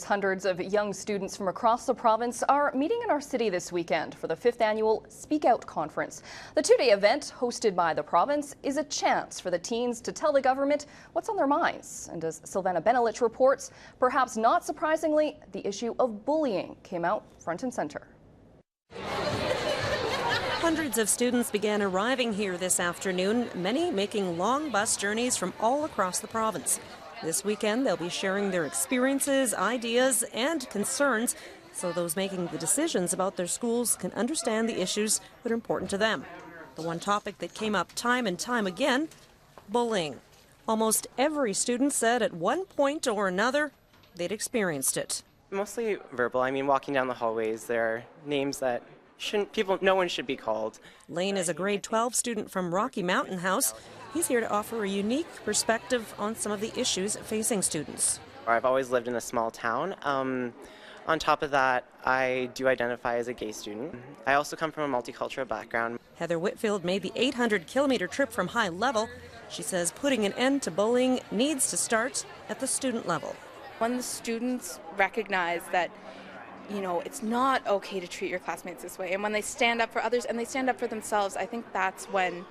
Hundreds of young students from across the province are meeting in our city this weekend for the 5th annual Speak Out Conference. The two-day event, hosted by the province, is a chance for the teens to tell the government what's on their minds. And as Sylvana Benelich reports, perhaps not surprisingly, the issue of bullying came out front and center. Hundreds of students began arriving here this afternoon, many making long bus journeys from all across the province. This weekend, they'll be sharing their experiences, ideas, and concerns so those making the decisions about their schools can understand the issues that are important to them. The one topic that came up time and time again, bullying. Almost every student said at one point or another they'd experienced it. Mostly verbal. I mean, walking down the hallways, there are names that no one should be called. Lane is a grade 12 student from Rocky Mountain House. He's here to offer a unique perspective on some of the issues facing students. I've always lived in a small town. On top of that, I do identify as a gay student. I also come from a multicultural background. Heather Whitfield made the 800-kilometer trip from high level. She says putting an end to bullying needs to start at the student level. When the students recognize that it's not okay to treat your classmates this way, and when they stand up for others and they stand up for themselves, I think that's when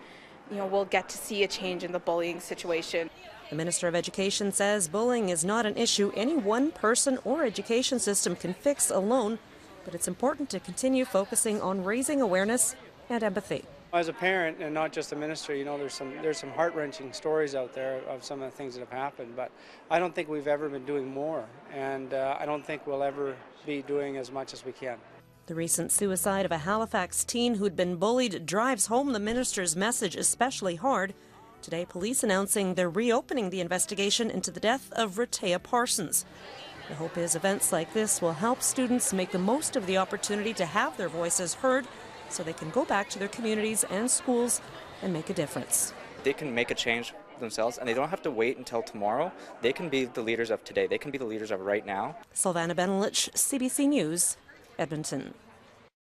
we'll get to see a change in the bullying situation. The Minister of Education says bullying is not an issue any one person or education system can fix alone, but it's important to continue focusing on raising awareness and empathy. As a parent, and not just a minister, there's some heart-wrenching stories out there of some of the things that have happened, but I don't think we've ever been doing more, and I don't think we'll ever be doing as much as we can. The recent suicide of a Halifax teen who'd been bullied drives home the minister's message especially hard. Today, police announcing they're reopening the investigation into the death of Rehtaeh Parsons. The hope is events like this will help students make the most of the opportunity to have their voices heard so they can go back to their communities and schools and make a difference. They can make a change themselves, and they don't have to wait until tomorrow. They can be the leaders of today. They can be the leaders of right now. Sylvana Benelich, CBC News, Edmonton.